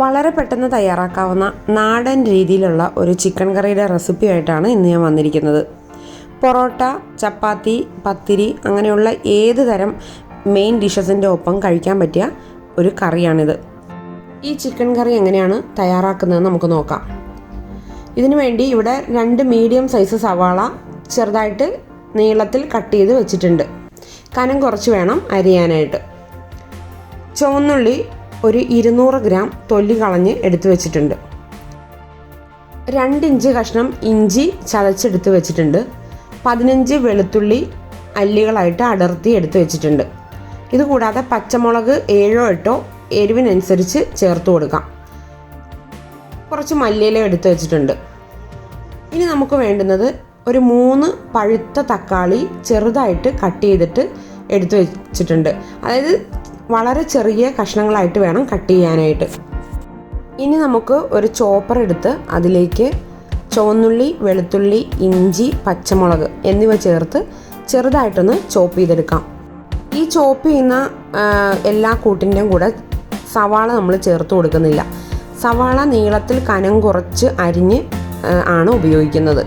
വളരെ പെട്ടെന്ന് തയ്യാറാക്കാവുന്ന നാടൻ രീതിയിലുള്ള ഒരു ചിക്കൻ കറിയുടെ റെസിപ്പിയായിട്ടാണ് ഇന്ന് ഞാൻ വന്നിരിക്കുന്നത്. പൊറോട്ട, ചപ്പാത്തി, പത്തിരി അങ്ങനെയുള്ള ഏത് തരം മെയിൻ ഡിഷസിൻ്റെ ഒപ്പം കഴിക്കാൻ പറ്റിയ ഒരു കറിയാണിത്. ഈ ചിക്കൻ കറി എങ്ങനെയാണ് തയ്യാറാക്കുന്നതെന്ന് നമുക്ക് നോക്കാം. ഇതിനു വേണ്ടി ഇവിടെ 2 മീഡിയം സൈസ് സവാള ചെറുതായിട്ട് നീളത്തിൽ കട്ട് ചെയ്ത് വെച്ചിട്ടുണ്ട്. കനം കുറച്ച് വേണം അരിയാനായിട്ട്. ചുവന്നുള്ളി ഒരു 200 ഗ്രാം തൊലി കളഞ്ഞ് എടുത്തു വെച്ചിട്ടുണ്ട്. 2 ഇഞ്ച് കഷ്ണം ഇഞ്ചി ചതച്ചെടുത്ത് വെച്ചിട്ടുണ്ട്. 15 വെളുത്തുള്ളി അല്ലികളായിട്ട് അടർത്തി എടുത്ത് വെച്ചിട്ടുണ്ട്. ഇതുകൂടാതെ പച്ചമുളക് 7-8 എരിവിനനുസരിച്ച് ചേർത്ത് കൊടുക്കാം. കുറച്ച് മല്ലിയില എടുത്ത് വെച്ചിട്ടുണ്ട്. ഇനി നമുക്ക് വേണ്ടുന്നത് ഒരു 3 പഴുത്ത തക്കാളി ചെറുതായിട്ട് കട്ട് ചെയ്തിട്ട് എടുത്ത് വെച്ചിട്ടുണ്ട്. അതായത് വളരെ ചെറിയ കഷ്ണങ്ങളായിട്ട് വേണം കട്ട് ചെയ്യാനായിട്ട്. ഇനി നമുക്ക് ഒരു ചോപ്പർ എടുത്ത് അതിലേക്ക് ചുവന്നുള്ളി, വെളുത്തുള്ളി, ഇഞ്ചി, പച്ചമുളക് എന്നിവ ചേർത്ത് ചെറുതായിട്ടൊന്ന് ചോപ്പ് ചെയ്തെടുക്കാം. ഈ ചോപ്പ് ചെയ്യുന്ന എല്ലാ കൂട്ടിൻ്റെയും കൂടെ സവാള നമ്മൾ ചേർത്ത് കൊടുക്കുന്നില്ല. സവാള നീളത്തിൽ കനം കുറച്ച് അരിഞ്ഞ് ആണ് ഉപയോഗിക്കുന്നത്.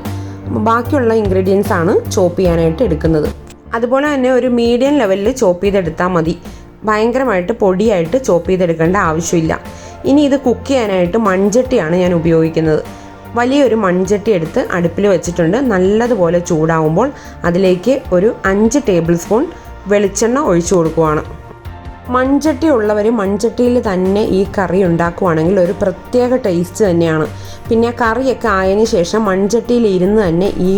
ബാക്കിയുള്ള ഇൻഗ്രീഡിയൻസ് ആണ് ചോപ്പ് ചെയ്യാനായിട്ട് എടുക്കുന്നത്. അതുപോലെ തന്നെ ഒരു മീഡിയം ലെവലിൽ ചോപ്പ് ചെയ്തെടുത്താൽ മതി. ഭയങ്കരമായിട്ട് പൊടിയായിട്ട് ചോപ്പ് ചെയ്തെടുക്കേണ്ട ആവശ്യമില്ല. ഇനി ഇത് കുക്ക് ചെയ്യാനായിട്ട് മൺചട്ടിയാണ് ഞാൻ ഉപയോഗിക്കുന്നത്. വലിയൊരു മൺചട്ടി എടുത്ത് അടുപ്പിൽ വെച്ചിട്ടുണ്ട്. നല്ലതുപോലെ ചൂടാവുമ്പോൾ അതിലേക്ക് ഒരു 5 ടേബിൾ സ്പൂൺ വെളിച്ചെണ്ണ ഒഴിച്ചു കൊടുക്കുവാണ്. മൺചട്ടി ഉള്ളവർ മൺചട്ടിയിൽ തന്നെ ഈ കറി ഉണ്ടാക്കുവാണെങ്കിൽ ഒരു പ്രത്യേക ടേസ്റ്റ് തന്നെയാണ്. പിന്നെ കറിയൊക്കെ ആയതിനു ശേഷം മൺചട്ടിയിൽ ഇരുന്ന് തന്നെ ഈ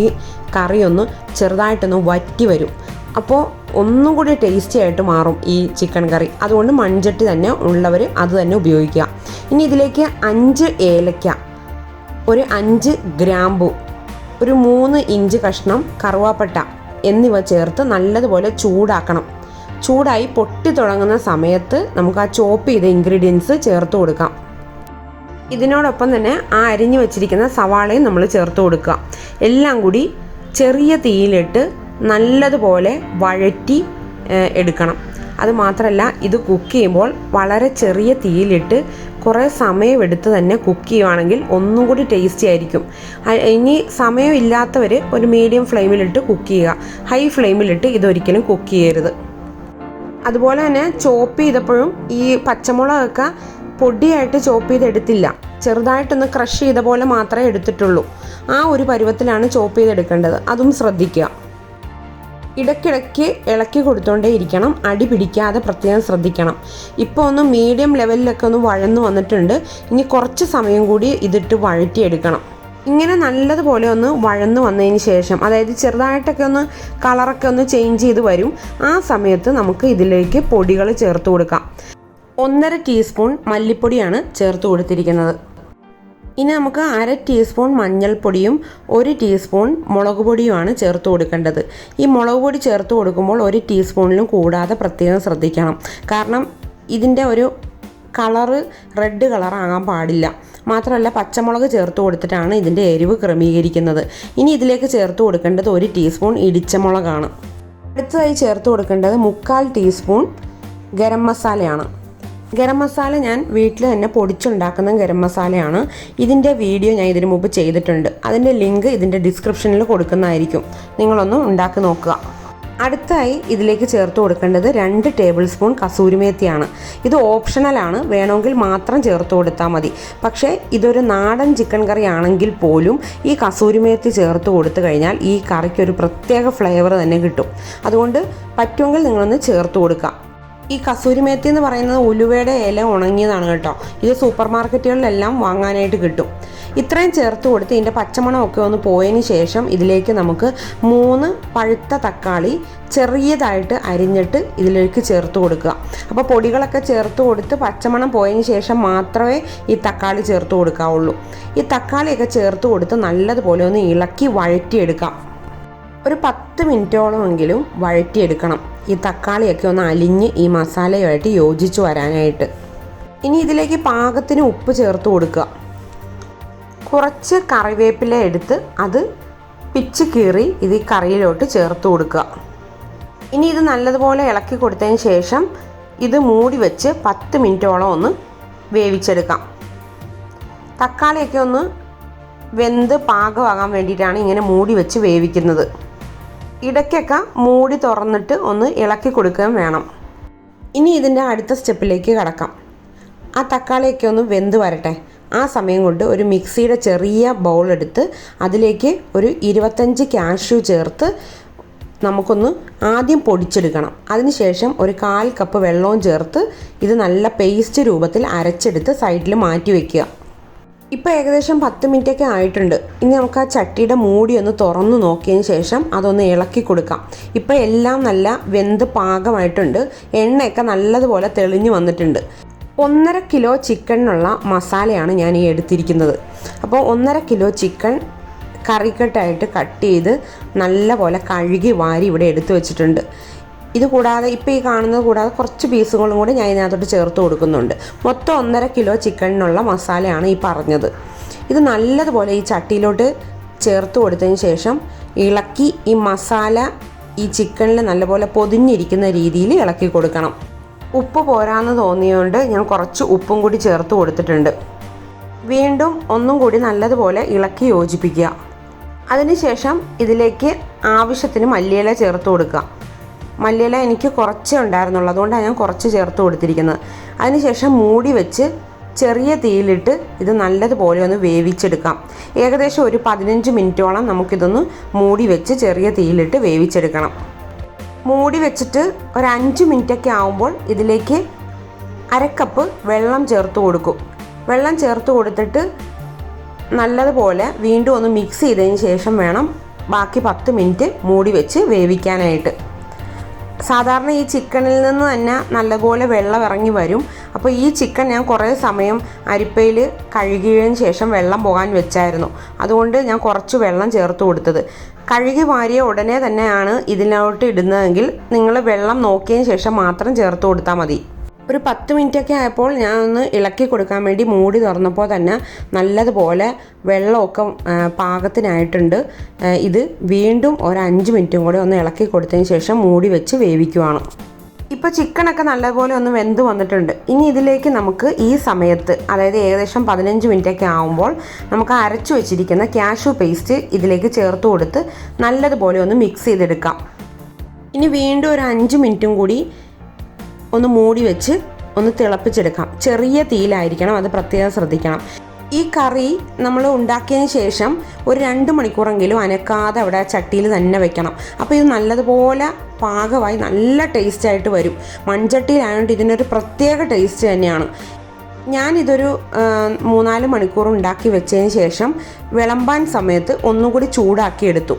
കറി ഒന്ന് ചെറുതായിട്ടൊന്ന് വറ്റി വരും. അപ്പോൾ ഒന്നും കൂടി ടേസ്റ്റി ആയിട്ട് മാറും ഈ ചിക്കൻ കറി. അതുകൊണ്ട് മൺചട്ടി തന്നെ ഉള്ളവർ അത് തന്നെ ഉപയോഗിക്കുക. ഇനി ഇതിലേക്ക് 5 ഏലക്ക, ഒരു 5 ഗ്രാമ്പു, ഒരു 3 ഇഞ്ച് കഷ്ണം കറുവാപ്പട്ട എന്നിവ ചേർത്ത് നല്ലതുപോലെ ചൂടാക്കണം. ചൂടായി പൊട്ടി തുടങ്ങുന്ന സമയത്ത് നമുക്ക് ആ ചോപ്പ് ചെയ്ത ഇൻഗ്രീഡിയൻസ് ചേർത്ത് കൊടുക്കാം. ഇതിനോടൊപ്പം തന്നെ ആ അരിഞ്ഞു വെച്ചിരിക്കുന്ന സവാളയും നമ്മൾ ചേർത്ത് കൊടുക്കുക. എല്ലാം കൂടി ചെറിയ തീയിലിട്ട് നല്ലതുപോലെ വഴറ്റി എടുക്കണം. അതുമാത്രമല്ല, ഇത് കുക്ക് ചെയ്യുമ്പോൾ വളരെ ചെറിയ തീയിലിട്ട് കുറേ സമയമെടുത്ത് തന്നെ കുക്ക് ചെയ്യുവാണെങ്കിൽ ഒന്നും കൂടി ടേസ്റ്റി ആയിരിക്കും. ഇനി സമയമില്ലാത്തവർ ഒരു മീഡിയം ഫ്ലെയിമിലിട്ട് കുക്ക് ചെയ്യുക. ഹൈ ഫ്ലെയിമിലിട്ട് ഇതൊരിക്കലും കുക്ക് ചെയ്യരുത്. അതുപോലെ തന്നെ ചോപ്പ് ചെയ്തപ്പോഴും ഈ പച്ചമുളകൊക്കെ പൊടിയായിട്ട് ചോപ്പ് ചെയ്തെടുത്തില്ല. ചെറുതായിട്ടൊന്ന് ക്രഷ് ചെയ്ത പോലെ മാത്രമേ എടുത്തിട്ടുള്ളൂ. ആ ഒരു പരുവത്തിലാണ് ചോപ്പ് ചെയ്തെടുക്കേണ്ടത്. അതും ശ്രദ്ധിക്കുക. ഇടയ്ക്കിടയ്ക്ക് ഇളക്കി കൊടുത്തോണ്ടേ ഇരിക്കണം. അടി പിടിക്കാതെ പ്രത്യേകം ശ്രദ്ധിക്കണം. ഇപ്പോൾ ഒന്ന് മീഡിയം ലെവലിലൊക്കെ ഒന്ന് വഴന്നു വന്നിട്ടുണ്ട്. ഇനി കുറച്ച് സമയം കൂടി ഇതിട്ട് വഴറ്റിയെടുക്കണം. ഇങ്ങനെ നല്ലതുപോലെ ഒന്ന് വഴന്നു വന്നതിന് ശേഷം, അതായത് ചെറുതായിട്ടൊക്കെ ഒന്ന് കളറൊക്കെ ഒന്ന് ചേഞ്ച് ചെയ്ത് വരും. ആ സമയത്ത് നമുക്ക് ഇതിലേക്ക് പൊടികൾ ചേർത്ത് കൊടുക്കാം. 1.5 ടീസ്പൂൺ മല്ലിപ്പൊടിയാണ് ചേർത്ത് കൊടുത്തിരിക്കുന്നത്. ഇനി നമുക്ക് 1/2 ടീസ്പൂൺ മഞ്ഞൾപ്പൊടിയും 1 ടീസ്പൂൺ മുളക് പൊടിയുമാണ് ചേർത്ത് കൊടുക്കേണ്ടത്. ഈ മുളക് പൊടി ചേർത്ത് കൊടുക്കുമ്പോൾ 1 ടീസ്പൂണിലും കൂടാതെ പ്രത്യേകം ശ്രദ്ധിക്കണം. കാരണം ഇതിൻ്റെ ഒരു കളറ് റെഡ് കളറാകാൻ പാടില്ല. മാത്രമല്ല, പച്ചമുളക് ചേർത്ത് കൊടുത്തിട്ടാണ് ഇതിൻ്റെ എരിവ് ക്രമീകരിക്കുന്നത്. ഇനി ഇതിലേക്ക് ചേർത്ത് കൊടുക്കേണ്ടത് 1 ടീസ്പൂൺ ഇടിച്ച മുളകാണ്. അടുത്തതായി ചേർത്ത് കൊടുക്കേണ്ടത് 1/4 ടീസ്പൂൺ ഗരം മസാലയാണ്. ഗരം മസാല ഞാൻ വീട്ടിൽ തന്നെ പൊടിച്ചുണ്ടാക്കുന്ന ഗരം മസാലയാണ്. ഇതിൻ്റെ വീഡിയോ ഞാൻ ഇതിനു മുമ്പ് ചെയ്തിട്ടുണ്ട്. അതിൻ്റെ ലിങ്ക് ഇതിൻ്റെ ഡിസ്ക്രിപ്ഷനിൽ കൊടുക്കുന്നതായിരിക്കും. നിങ്ങളൊന്ന് ഉണ്ടാക്കി നോക്കുക. അടുത്തായി ഇതിലേക്ക് ചേർത്ത് കൊടുക്കേണ്ടത് 2 ടേബിൾ സ്പൂൺ കസൂരിമേത്തിയാണ്. ഇത് ഓപ്ഷണലാണ്. വേണമെങ്കിൽ മാത്രം ചേർത്ത് കൊടുത്താൽ മതി. പക്ഷേ ഇതൊരു നാടൻ ചിക്കൻ കറി ആണെങ്കിൽ പോലും ഈ കസൂരിമേത്തി ചേർത്ത് കൊടുത്തു കഴിഞ്ഞാൽ ഈ കറിക്കൊരു പ്രത്യേക ഫ്ലേവർ തന്നെ കിട്ടും. അതുകൊണ്ട് പറ്റുമെങ്കിൽ നിങ്ങളൊന്ന് ചേർത്ത് കൊടുക്കുക. ഈ കസൂരിമേത്തി എന്ന് പറയുന്നത് ഉലുവയുടെ ഇല ഉണങ്ങിയതാണ് കേട്ടോ. ഇത് സൂപ്പർ മാർക്കറ്റുകളിലെല്ലാം വാങ്ങാനായിട്ട് കിട്ടും. ഇത്രയും ചേർത്ത് കൊടുത്ത് ഇതിൻ്റെ പച്ചമണമൊക്കെ ഒന്ന് പോയതിന് ശേഷം ഇതിലേക്ക് നമുക്ക് 3 പഴുത്ത തക്കാളി ചെറിയതായിട്ട് അരിഞ്ഞിട്ട് ഇതിലേക്ക് ചേർത്ത് കൊടുക്കുക. അപ്പോൾ പൊടികളൊക്കെ ചേർത്ത് കൊടുത്ത് പച്ചമണം പോയതിന് ശേഷം മാത്രമേ ഈ തക്കാളി ചേർത്ത് കൊടുക്കാവുള്ളൂ. ഈ തക്കാളിയൊക്കെ ചേർത്ത് കൊടുത്ത് നല്ലതുപോലെ ഒന്ന് ഇളക്കി വഴറ്റിയെടുക്കാം. ഒരു 10 മിനിറ്റോളമെങ്കിലും വഴറ്റിയെടുക്കണം. ഈ തക്കാളിയൊക്കെ ഒന്ന് അലിഞ്ഞ് ഈ മസാലയുമായിട്ട് യോജിച്ച് വരാനായിട്ട്. ഇനി ഇതിലേക്ക് പാകത്തിന് ഉപ്പ് ചേർത്ത് കൊടുക്കുക. കുറച്ച് കറിവേപ്പില എടുത്ത് അത് പിച്ച് കീറി ഇത് ഈ കറിയിലോട്ട് ചേർത്ത് കൊടുക്കുക. ഇനി ഇത് നല്ലതുപോലെ ഇളക്കി കൊടുത്തതിന് ശേഷം ഇത് മൂടി വെച്ച് 10 മിനിറ്റോളം ഒന്ന് വേവിച്ചെടുക്കാം. തക്കാളിയൊക്കെ ഒന്ന് വെന്ത് പാകമാകാൻ വേണ്ടിയിട്ടാണ് ഇങ്ങനെ മൂടി വെച്ച് വേവിക്കുന്നത്. ഇടയ്ക്കൊക്കെ മൂടി തുറന്നിട്ട് ഒന്ന് ഇളക്കി കൊടുക്കുകയും വേണം. ഇനി ഇതിൻ്റെ അടുത്ത സ്റ്റെപ്പിലേക്ക് കടക്കാം. ആ തക്കാളിയൊക്കെ ഒന്ന് വെന്ത് വരട്ടെ. ആ സമയം കൊണ്ട് ഒരു മിക്സിയുടെ ചെറിയ ബൗൾ എടുത്ത് അതിലേക്ക് ഒരു 25 കാഷ്യൂ ചേർത്ത് നമുക്കൊന്ന് ആദ്യം പൊടിച്ചെടുക്കണം. അതിനുശേഷം ഒരു 1/4 കപ്പ് വെള്ളവും ചേർത്ത് ഇത് നല്ല പേസ്റ്റ് രൂപത്തിൽ അരച്ചെടുത്ത് സൈഡിൽ മാറ്റി വയ്ക്കുക. ഇപ്പോൾ ഏകദേശം 10 മിനിറ്റൊക്കെ ആയിട്ടുണ്ട്. ഇനി നമുക്ക് ആ ചട്ടിയുടെ മൂടി ഒന്ന് തുറന്ന് നോക്കിയതിന് ശേഷം അതൊന്ന് ഇളക്കി കൊടുക്കാം. ഇപ്പോൾ എല്ലാം നല്ല വെന്ത് പാകമായിട്ടുണ്ട്. എണ്ണയൊക്കെ നല്ലതുപോലെ തെളിഞ്ഞു വന്നിട്ടുണ്ട്. 1.5 കിലോ ചിക്കനിനുള്ള മസാലയാണ് ഞാൻ ഈ എടുത്തിരിക്കുന്നത്. അപ്പോൾ 1.5 കിലോ ചിക്കൻ കറിക്കട്ടായിട്ട് കട്ട് ചെയ്ത് നല്ലപോലെ കഴുകി വാരി ഇവിടെ എടുത്തു വെച്ചിട്ടുണ്ട്. ഇത് കൂടാതെ ഇപ്പോൾ ഈ കാണുന്നത് കൂടാതെ കുറച്ച് പീസുകളും കൂടി ഞാൻ ഇതിനകത്തോട്ട് ചേർത്ത് കൊടുക്കുന്നുണ്ട്. മൊത്തം 1.5 കിലോ ചിക്കനിനുള്ള മസാലയാണ് ഈ പറഞ്ഞത്. ഇത് നല്ലതുപോലെ ഈ ചട്ടിയിലോട്ട് ചേർത്ത് കൊടുത്തതിന് ശേഷം ഇളക്കി ഈ മസാല ഈ ചിക്കനിൽ നല്ലപോലെ പൊതിഞ്ഞിരിക്കുന്ന രീതിയിൽ ഇളക്കി കൊടുക്കണം. ഉപ്പ് പോരാന്ന് തോന്നിയുകൊണ്ട് ഞാൻ കുറച്ച് ഉപ്പും കൂടി ചേർത്ത് കൊടുത്തിട്ടുണ്ട്. വീണ്ടും ഒന്നും കൂടി നല്ലതുപോലെ ഇളക്കി യോജിപ്പിക്കുക. അതിനുശേഷം ഇതിലേക്ക് ആവശ്യത്തിന് മല്ലിയില ചേർത്ത് കൊടുക്കുക. മല്ലിയില എനിക്ക് കുറച്ചേ ഉണ്ടായിരുന്നുള്ളൂ, അതുകൊണ്ടാണ് ഞാൻ കുറച്ച് ചേർത്ത് കൊടുത്തിരിക്കുന്നത്. അതിനുശേഷം മൂടി വെച്ച് ചെറിയ തീയിലിട്ട് ഇത് നല്ലതുപോലെ ഒന്ന് വേവിച്ചെടുക്കാം. ഏകദേശം ഒരു 15 മിനിറ്റോളം നമുക്കിതൊന്ന് മൂടി വെച്ച് ചെറിയ തീയിലിട്ട് വേവിച്ചെടുക്കണം. മൂടി വെച്ചിട്ട് ഒരു 5 മിനിറ്റൊക്കെ ആകുമ്പോൾ ഇതിലേക്ക് 1/2 കപ്പ് വെള്ളം ചേർത്ത് കൊടുക്കും. വെള്ളം ചേർത്ത് കൊടുത്തിട്ട് നല്ലതുപോലെ വീണ്ടും ഒന്ന് മിക്സ് ചെയ്തതിന് ശേഷം വേണം ബാക്കി 10 മിനിറ്റ് മൂടി വെച്ച് വേവിക്കാനായിട്ട്. സാധാരണ ഈ ചിക്കനിൽ നിന്ന് തന്നെ നല്ലപോലെ വെള്ളം ഇറങ്ങി വരും. അപ്പോൾ ഈ ചിക്കൻ ഞാൻ കുറേ സമയം അരിപ്പയിൽ കഴുകിയതിന് ശേഷം വെള്ളം പോകാൻ വെച്ചായിരുന്നു. അതുകൊണ്ട് ഞാൻ കുറച്ച് വെള്ളം ചേർത്ത് കൊടുത്തത്. കഴുകി വാരിയ ഉടനെ തന്നെയാണ് ഇതിലോട്ട് ഇടുന്നതെങ്കിൽ നിങ്ങൾ വെള്ളം നോക്കിയതിന് ശേഷം മാത്രം ചേർത്ത് കൊടുത്താൽ മതി. ഒരു 10 മിനിറ്റൊക്കെ ആയപ്പോൾ ഞാൻ ഒന്ന് ഇളക്കി കൊടുക്കാൻ വേണ്ടി മൂടി തുറന്നപ്പോൾ തന്നെ നല്ലതുപോലെ വെള്ളമൊക്കെ പാകത്തിനായിട്ടുണ്ട്. ഇത് വീണ്ടും ഒരു 5 മിനിറ്റും കൂടി ഒന്ന് ഇളക്കി കൊടുത്തതിന് ശേഷം മൂടി വെച്ച് വേവിക്കുവാണ്. ഇപ്പോൾ ചിക്കനൊക്കെ നല്ലപോലെ ഒന്ന് വെന്ത് വന്നിട്ടുണ്ട്. ഇനി ഇതിലേക്ക് നമുക്ക് ഈ സമയത്ത്, അതായത് ഏകദേശം 15 മിനിറ്റൊക്കെ ആകുമ്പോൾ നമുക്ക് അരച്ചു വെച്ചിരിക്കുന്ന കാഷ്യൂ പേസ്റ്റ് ഇതിലേക്ക് ചേർത്ത് കൊടുത്ത് നല്ലതുപോലെ ഒന്ന് മിക്സ് ചെയ്തെടുക്കാം. ഇനി വീണ്ടും ഒരു 5 മിനിറ്റും കൂടി ഒന്ന് മൂടി വെച്ച് ഒന്ന് തിളപ്പിച്ചെടുക്കാം. ചെറിയ തീയിലായിരിക്കണം, അത് പ്രത്യേകം ശ്രദ്ധിക്കണം. ഈ കറി നമ്മൾ ഉണ്ടാക്കിയതിന് ശേഷം ഒരു 2 മണിക്കൂറെങ്കിലും അനക്കാതെ അവിടെ ചട്ടിയിൽ തന്നെ വെക്കണം. അപ്പോൾ ഇത് നല്ലതുപോലെ പാകമായി നല്ല ടേസ്റ്റായിട്ട് വരും. മൺചട്ടിയിലായതുകൊണ്ട് ഇതിനൊരു പ്രത്യേക ടേസ്റ്റ് തന്നെയാണ്. ഞാനിതൊരു 3-4 മണിക്കൂർ ഉണ്ടാക്കി വെച്ചതിന് ശേഷം വിളമ്പാൻ സമയത്ത് ഒന്നുകൂടി ചൂടാക്കി എടുത്തു.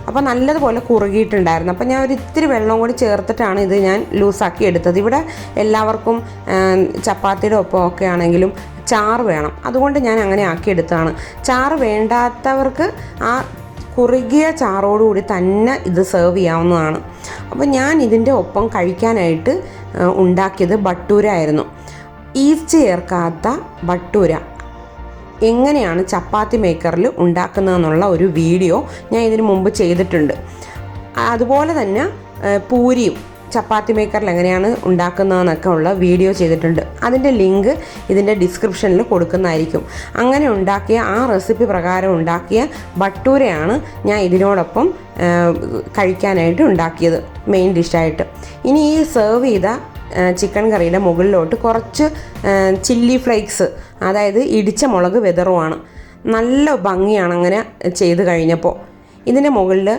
അപ്പോൾ നല്ലതുപോലെ കുറുകിയിട്ടുണ്ടായിരുന്നു. അപ്പോൾ ഞാൻ ഒരു ഇത്തിരി വെള്ളം കൂടി ചേർത്തിട്ടാണ് ഇത് ഞാൻ ലൂസാക്കി എടുത്തത്. ഇവിടെ എല്ലാവർക്കും ചപ്പാത്തിയുടെ ഒപ്പം ഒക്കെ ആണെങ്കിലും ചാറ് വേണം, അതുകൊണ്ട് ഞാൻ അങ്ങനെ ആക്കിയെടുത്തതാണ്. ചാറ് വേണ്ടാത്തവർക്ക് ആ കുറുകിയ ചാറോടുകൂടി തന്നെ ഇത് സെർവ് ചെയ്യാവുന്നതാണ്. അപ്പോൾ ഞാൻ ഇതിൻ്റെ ഒപ്പം കഴിക്കാനായിട്ട് ഉണ്ടാക്കിയത് ബട്ടൂര ആയിരുന്നു. ഈസ്റ്റ് ചേർക്കാത്ത ബട്ടൂര എങ്ങനെയാണ് ചപ്പാത്തി മേക്കറിൽ ഉണ്ടാക്കുന്നതെന്നുള്ള ഒരു വീഡിയോ ഞാൻ ഇതിനു മുമ്പ് ചെയ്തിട്ടുണ്ട്. അതുപോലെ തന്നെ പൂരിയും ചപ്പാത്തി മേക്കറിൽ എങ്ങനെയാണ് ഉണ്ടാക്കുന്നതെന്നൊക്കെ ഉള്ള വീഡിയോ ചെയ്തിട്ടുണ്ട്. അതിൻ്റെ ലിങ്ക് ഇതിൻ്റെ ഡിസ്ക്രിപ്ഷനിൽ കൊടുക്കുന്നതായിരിക്കും. അങ്ങനെ ഉണ്ടാക്കിയ ആ റെസിപ്പി പ്രകാരം ഉണ്ടാക്കിയ ബട്ടൂരയാണ് ഞാൻ ഇതിനോടൊപ്പം കഴിക്കാനായിട്ട് ഉണ്ടാക്കിയത്, മെയിൻ ഡിഷായിട്ട്. ഇനി ഈ സെർവ് ചെയ്ത ചിക്കൻ കറിയുടെ മുകളിലോട്ട് കുറച്ച് ചില്ലി ഫ്ലേക്സ്, അതായത് ഇടിച്ച മുളക് വിതറുവാണ്. നല്ല ഭംഗിയാണ് അങ്ങനെ ചെയ്ത് കഴിഞ്ഞപ്പോൾ. ഇതിൻ്റെ മുകളിൽ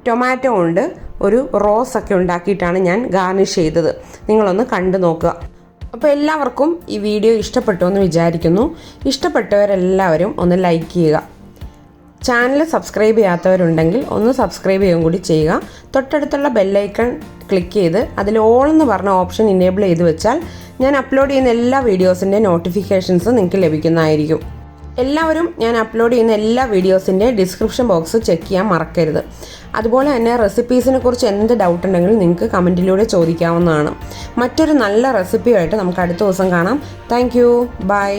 ടൊമാറ്റോ കൊണ്ട് ഒരു റോസൊക്കെ ഉണ്ടാക്കിയിട്ടാണ് ഞാൻ ഗാർണിഷ് ചെയ്തത്. നിങ്ങളൊന്ന് കണ്ടു നോക്കുക. അപ്പോൾ എല്ലാവർക്കും ഈ വീഡിയോ ഇഷ്ടപ്പെട്ടു എന്ന് വിചാരിക്കുന്നു. ഇഷ്ടപ്പെട്ടവരെല്ലാവരും ഒന്ന് ലൈക്ക് ചെയ്യുക. ചാനൽ സബ്സ്ക്രൈബ് ചെയ്യാത്തവരുണ്ടെങ്കിൽ ഒന്ന് സബ്സ്ക്രൈബ് ചെയ്യുകയും കൂടി ചെയ്യുക. തൊട്ടടുത്തുള്ള ബെല്ലൈക്കൺ ക്ലിക്ക് ചെയ്ത് അതിൽ ഓൾ എന്ന് പറഞ്ഞ ഓപ്ഷൻ ഇനേബിൾ ചെയ്ത് വെച്ചാൽ ഞാൻ അപ്ലോഡ് ചെയ്യുന്ന എല്ലാ വീഡിയോസിൻ്റെ നോട്ടിഫിക്കേഷൻസ് നിങ്ങൾക്ക് ലഭിക്കുന്നതായിരിക്കും. എല്ലാവരും ഞാൻ അപ്ലോഡ് ചെയ്യുന്ന എല്ലാ വീഡിയോസിൻ്റെ ഡിസ്ക്രിപ്ഷൻ ബോക്സ് ചെക്ക് ചെയ്യാൻ മറക്കരുത്. അതുപോലെ തന്നെ റെസിപ്പീസിനെ കുറിച്ച് എന്ത് ഡൗട്ട് ഉണ്ടെങ്കിലും നിങ്ങൾക്ക് കമൻറ്റിലൂടെ ചോദിക്കാവുന്നതാണ്. മറ്റൊരു നല്ല റെസിപ്പിയായിട്ട് നമുക്ക് അടുത്ത ദിവസം കാണാം. Thank you. ബൈ.